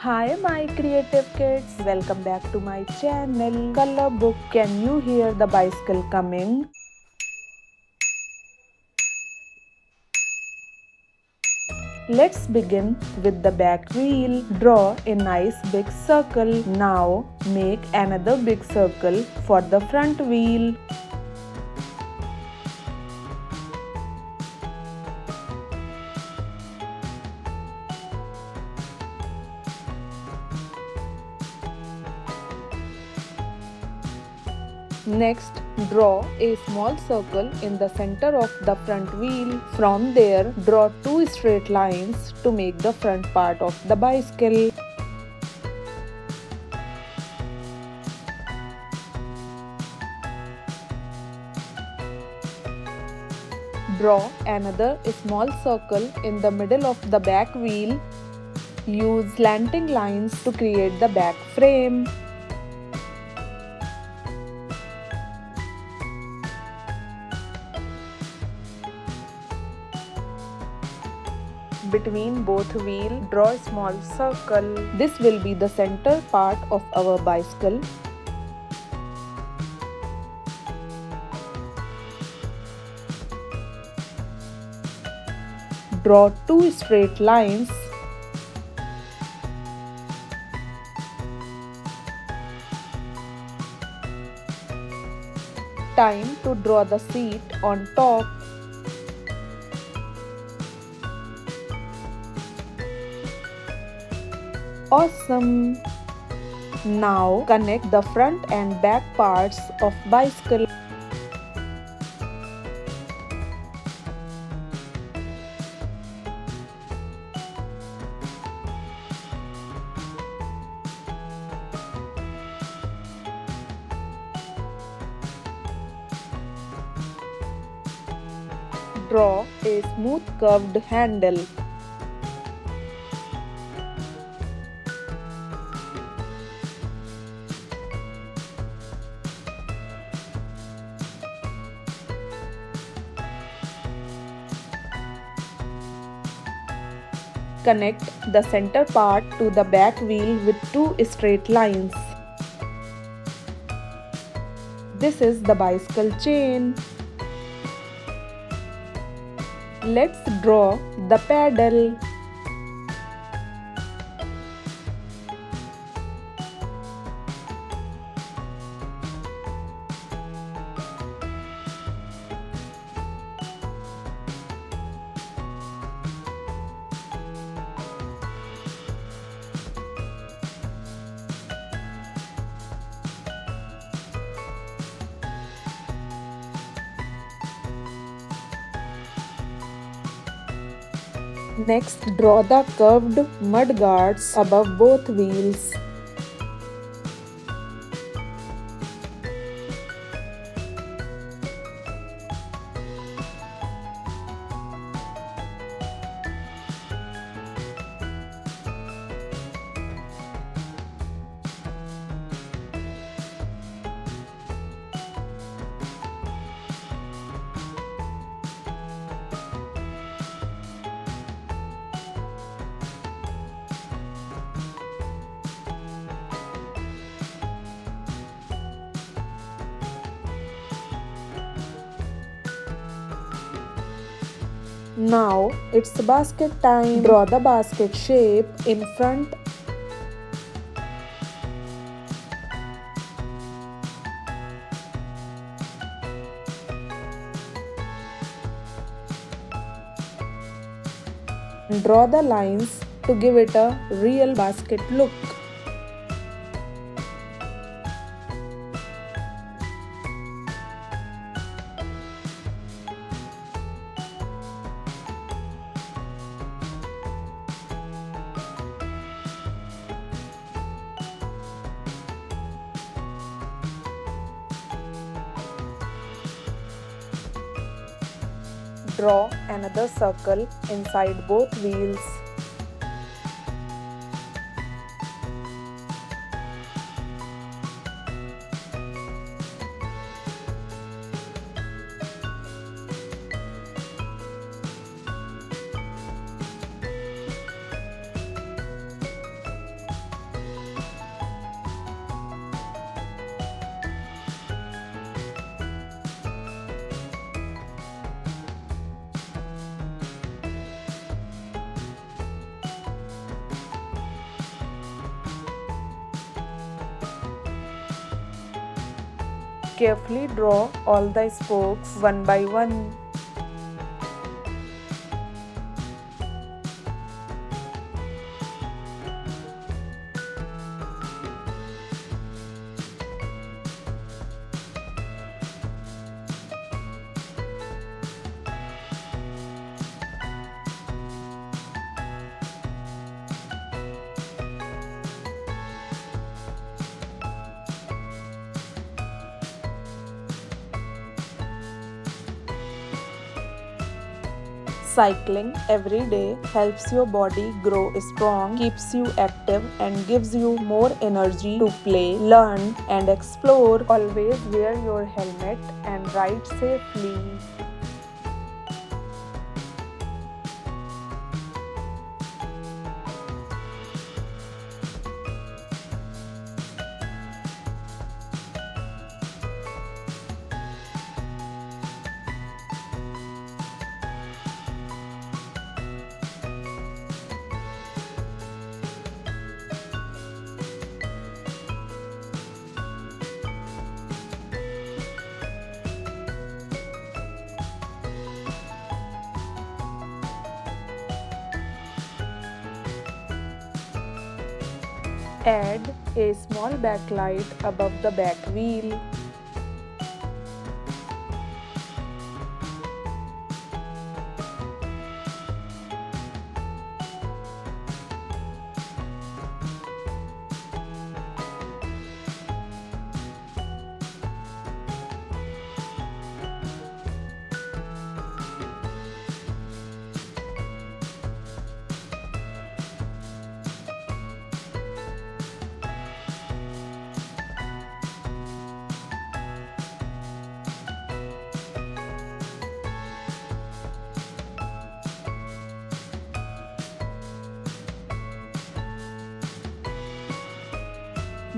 Hi my creative kids, welcome back to my channel. Color book, can you hear the bicycle coming? Let's begin with the back wheel. Draw a nice big circle. Now make another big circle for the front wheel. Next, draw a small circle in the center of the front wheel. From there, draw two straight lines to make the front part of the bicycle. Draw another small circle in the middle of the back wheel. Use slanting lines to create the back frame. Between both wheels, draw a small circle. This will be the center part of our bicycle. Draw two straight lines. Time to draw the seat on top. Awesome! Now connect the front and back parts of bicycle. Draw a smooth curved handle. Connect the center part to the back wheel with two straight lines. This is the bicycle chain. Let's draw the pedal. Next, draw the curved mudguards above both wheels. Now it's basket time. Draw the basket shape in front. Draw the lines to give it a real basket look. Draw another circle inside both wheels. Carefully draw all the spokes one by one. Cycling every day helps your body grow strong, keeps you active, and gives you more energy to play, learn, and explore. Always wear your helmet and ride safely. Add a small backlight above the back wheel.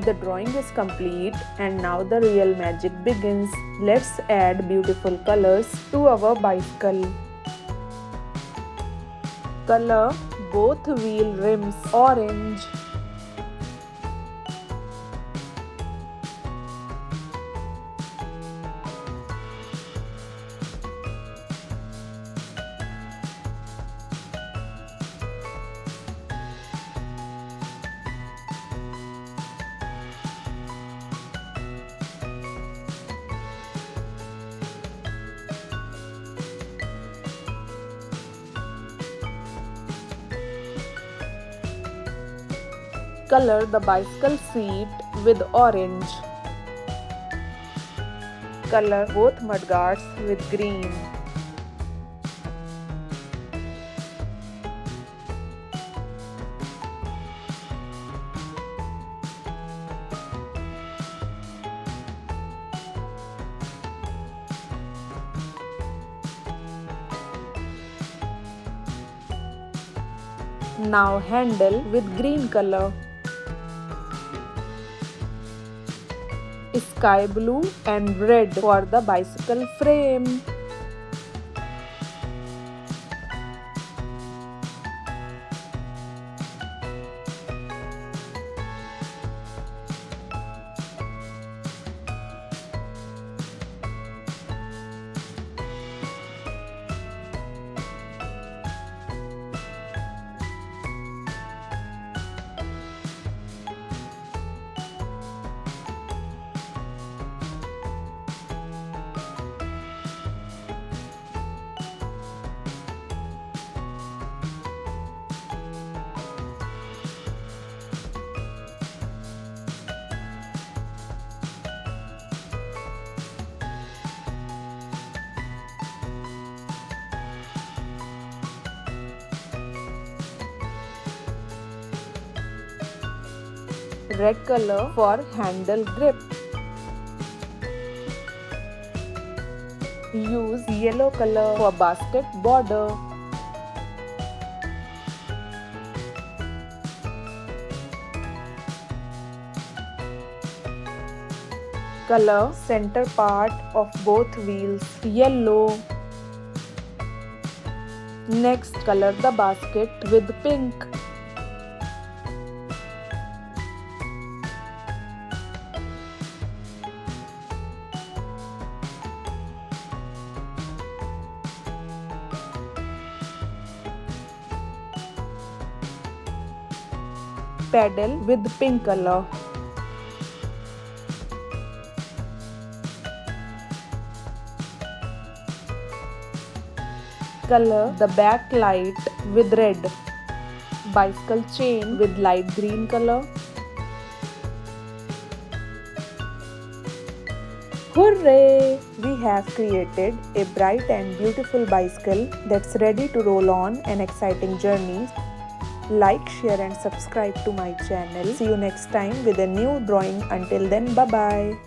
The drawing is complete and now the real magic begins. Let's add beautiful colors to our bicycle. Color both wheel rims orange. Color the bicycle seat with orange. Color both mudguards with green. Now handle with green color. Sky blue and red for the bicycle frame. Red color for handle grip. Use yellow color for basket border. Color center part of both wheels yellow. Next, color the basket with pink. Pedal with pink color. Color the back light with red. Bicycle chain with light green color. Hooray! We have created a bright and beautiful bicycle that's ready to roll on an exciting journey. Like, share and subscribe to my channel. See you next time with a new drawing. Until then, bye-bye.